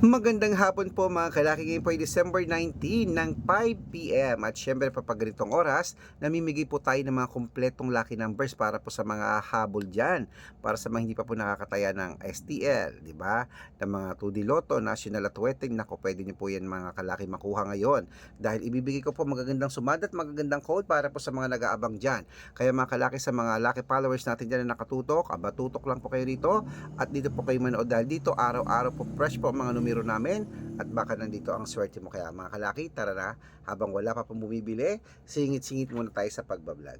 Magandang hapon po mga kalaki. Ngayon po ay December 19 ng 5 p.m. At syempre pag ganitong oras, namimigay po tayo ng mga kumpletong lucky numbers para po sa mga habol dyan. Para sa mga hindi pa po nakakataya ng STL, di ba? Ng mga 2D Lotto, National at Wedding, naku pwede nyo po yan mga kalaki makuha ngayon. Dahil ibibigay ko po magagandang sumada at magagandang code para po sa mga nag-aabang dyan. Kaya mga kalaki, sa mga lucky followers natin dyan na nakatutok, tutok lang po kayo rito at dito po kayo manood dahil dito araw-araw po fresh po ang mga numero namin at baka nandito ang swerte mo. Kaya mga kalaki, tara na, habang wala pa pong bumibili, singit-singit muna tayo sa pagbablog.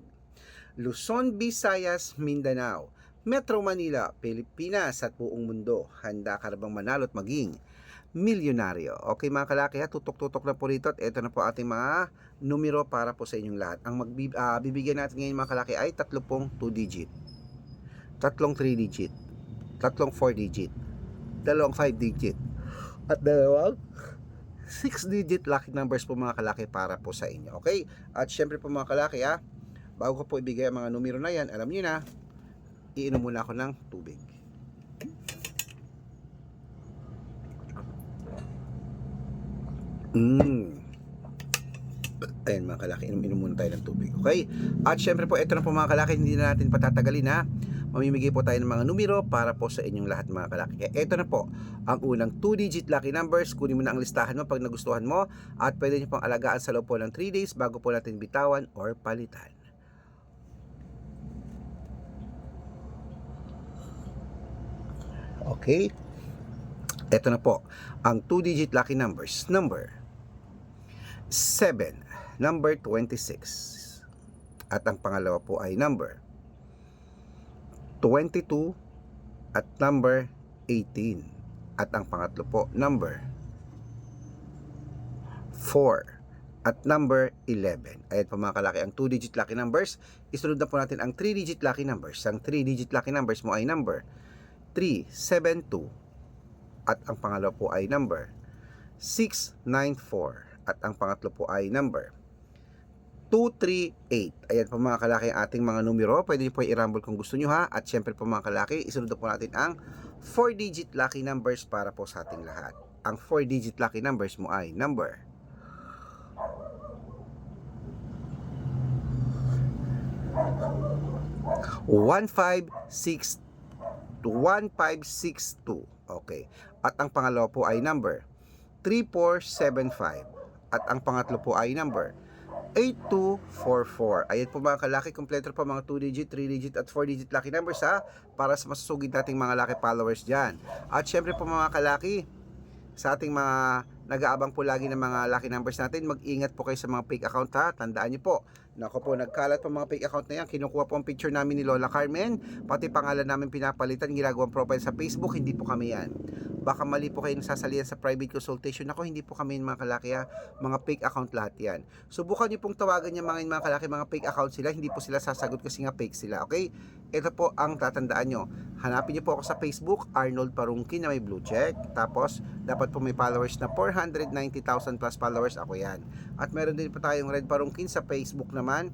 Luzon, Visayas, Mindanao, Metro Manila, Pilipinas at buong mundo, handa ka na bang manalo at maging milyonaryo? Okay mga kalaki, tutok-tutok na po rito at ito na po ating mga numero para po sa inyong lahat. Ang bibigyan natin ngayon mga kalaki ay tatlo pong 2 digit, tatlong 3 digit, tatlong 4 digit, dalawang 5 digit, at dalawang 6 digit lucky numbers po mga kalaki para po sa inyo. Okay? At syempre po mga kalaki bago ko po ibigay ang mga numero na yan, alam niyo na, iinom muna ako ng tubig. Ayan mga kalaki, inom muna tayo ng tubig. Okay? At syempre po, ito na po mga kalaki, hindi na natin patatagalin mamimigay po tayo ng mga numero para po sa inyong lahat mga kalaki. Kaya ito na po ang unang 2-digit lucky numbers. Kunin mo na ang listahan mo pag nagustuhan mo at pwede nyo pong alagaan sa loob po ng 3 days bago po natin bitawan or palitan. Okay? Ito na po ang 2-digit lucky numbers. Number 7, number 26. At ang pangalawa po ay number 22 at number 18. At ang pangatlo po, number 4 at number 11. Ayan po mga kalaki, ang 2-digit lucky numbers. Isunod na po natin ang 3-digit lucky numbers. Ang 3-digit lucky numbers mo ay number 372. At ang pangalawa po ay number 694. At ang pangatlo po ay number 238. Ayan po mga kalaki ang ating mga numero. Pwede nyo po i-rumble kung gusto nyo At syempre po mga kalaki, isunod po natin ang 4-digit lucky numbers para po sa ating lahat. Ang 4-digit lucky numbers mo ay number 1562. Okay. At ang pangalawa po ay number 3475. At ang pangatlo po ay number 8244. Ayan po mga kalaki, kompleto po mga 2-digit, 3-digit at 4-digit lucky numbers para sa masusugid nating mga lucky followers dyan. At syempre po mga kalaki, sa ating mga nag-aabang po lagi ng mga lucky numbers natin, mag-ingat po kayo sa mga fake account Tandaan niyo po, nako po, nagkalat po mga fake account na yan. Kinukuha po ang picture namin ni Lola Carmen, pati pangalan namin pinapalitan, ginagawang profile sa Facebook. Hindi po kami yan. Baka mali po kayo nasasalihan sa private consultation. Ako, hindi po kami mga kalaki mga fake account lahat yan. Subukan niyo pong tawagan niya mga kalaki, mga fake account sila. Hindi po sila sasagot kasi nga fake sila. Okay? Ito po ang tatandaan nyo. Hanapin niyo po ako sa Facebook, Arnold Parungkin na may blue check. Tapos, dapat po may followers na 490,000 plus followers. Ako yan. At meron din po tayong Red Parungkin sa Facebook naman.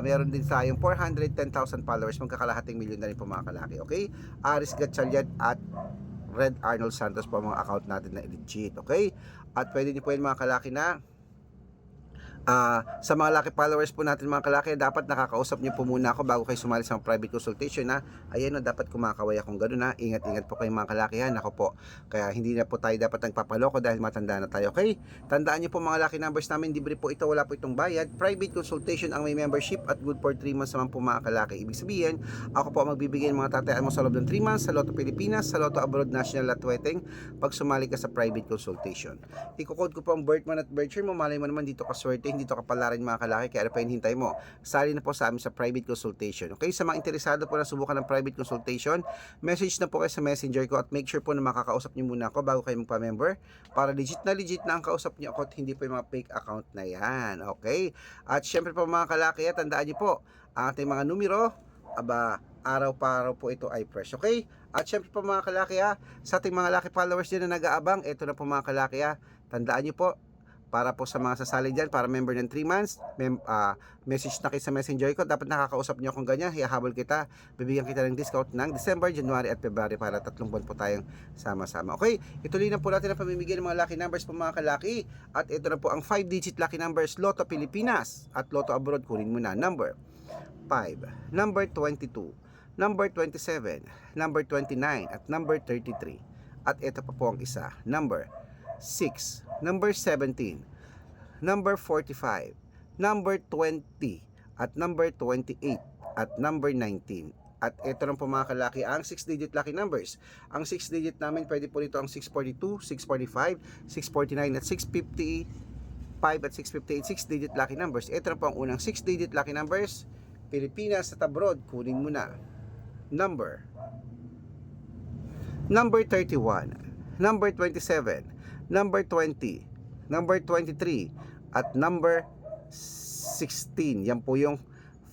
Meron din tayong 410,000 followers. Magkakalahating milyon na rin po mga kalaki. Okay? Aris Gatchalian at Red Arnold Santos po mga account natin na legit. Okay? At pwede niyo po yun mga kalaki na sa mga lucky followers po natin mga kalaki, dapat nakakausap niyo po muna ako bago kayo sumali sa private consultation Ayan dapat kumakaway akong gano'n Ingat-ingat po kayo mga kalaki Ako po, kaya hindi na po tayo dapat nagpapaloko dahil matanda na tayo. Okay? Tandaan niyo po mga lucky numbers namin, libre po ito, wala po itong bayad. Private consultation ang may membership at good for 3 months naman po mga kalaki. Ibig sabihin, ako po magbibigay ng mga tatayaan mo sa loob ng 3 months sa Lotto Pilipinas, sa Lotto Abroad, National at Wedding pag sumali ka sa private consultation. Iko-code ko po ang birth month at birth year mo. Malay mo naman dito ka swerte, dito ka pala rin mga kalaki, kaya ano pa hinihintay mo? Sali na po sa amin sa private consultation. Okay, sa mga interesado po na subukan ng private consultation, message na po kayo sa messenger ko at make sure po na makakausap niyo muna ako bago kayo magpa-member para legit na ang kausap niyo ako at hindi po yung mga fake account na yan. Okay? At syempre po mga kalaki, tandaan niyo po, ang ating mga numero, araw-araw po ito ay fresh. Okay? At syempre po mga kalaki sa ating mga lucky followers din na nag-aabang, ito na po mga kalaki tandaan niyo po, Para po sa mga sasali dyan, para member ng 3 months, message na kayo sa messenger ko, dapat nakakausap nyo akong ganyan, hihahabol kita, bibigyan kita ng discount ng December, January at February para 3 buwan po tayong sama-sama. Okay, ituloy na po natin ang pamimigay ng mga lucky numbers po mga kalaki, at ito na po ang 5-digit lucky numbers, Lotto Pilipinas at Lotto Abroad. Kunin mo na, number 5, number 22, number 27, number 29 at number 33. At ito pa po ang isa, number 6, number 17, number 45, number 20 at number 28 at number 19. At ito lang po mga kalaki ang 6-digit lucky numbers. Ang 6-digit namin pwede po dito ang 642, 645, 649 at 655 at 658, 6-digit lucky numbers. Ito lang po ang unang 6-digit lucky numbers, Pilipinas at abroad. Kunin mo na, number 31, number 27, number 20, number 23 at number 16. Yan po yung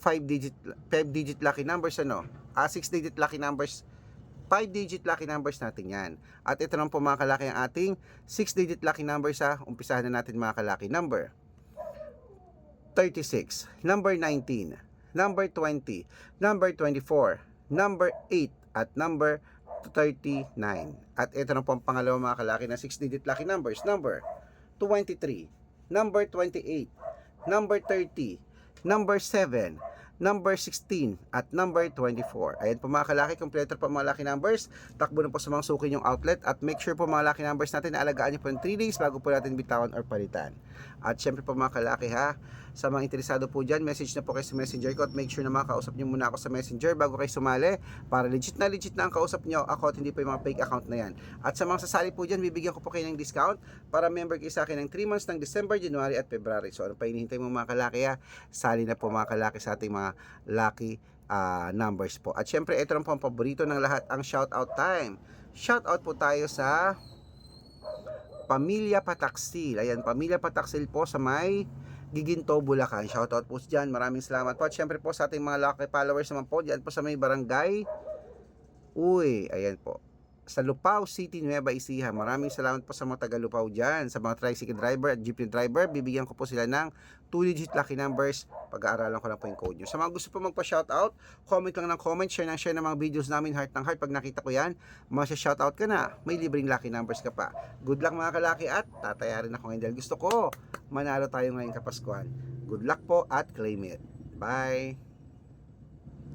5-digit lucky numbers, 6-digit lucky numbers, 5-digit lucky numbers natin yan. At ito naman po mga kalaki ang ating 6-digit lucky numbers. Umpisahan na natin mga kalaki. Number 36, number 19, number 20, number 24, number 8 at number 39. At ito na po ang pangalawa mga kalaki na 6-digit lucky numbers, number 23, number 28, number 30, number 7, number 16 at number 24. Ayan po mga kalaki, kompleto po mga lucky numbers. Takbo na po sa mga suki yung outlet, at make sure po mga lucky numbers natin na alagaan nyo po ng 3 days bago po natin bitawan or palitan. At syempre po mga kalaki sa mga interesado po dyan, message na po kayo sa messenger ko, at make sure na makakausap nyo muna ako sa messenger bago kayo sumali, para legit na ang kausap nyo ako at hindi po yung mga fake account na yan. At sa mga sasali po dyan, bibigyan ko po kayo ng discount para member kayo sa akin ng 3 months ng December, January at February. So ano pa hinihintay mo mga kalaki sali na po mga kalaki sa ating mga lucky numbers po. At syempre ito lang po ang paborito ng lahat, ang shoutout time. Shoutout po tayo sa Pamilya Pataksil. Ayan, Pamilya Pataksil po sa may Giginto, Bulacan. Shoutout po dyan. Maraming salamat po. At syempre po sa ating mga lucky followers naman po dyan po sa may barangay ayan po, sa Lupao City, Nueva Ecija. Maraming salamat po sa mga taga Lupao dyan. Sa mga tricycle driver at jeepney driver, bibigyan ko po sila ng 2-digit lucky numbers. Pag-aaralan ko lang po yung code nyo. Sa mga gusto po magpa-shoutout, comment lang ng comment, share ng mga videos namin, heart ng heart. Pag nakita ko yan, masya-shoutout ka na, may libreng lucky numbers ka pa. Good luck mga kalaki, at tatayarin ako ngayon dahil gusto ko manalo tayo ngayong Kapaskuhan. Good luck po at claim it. Bye!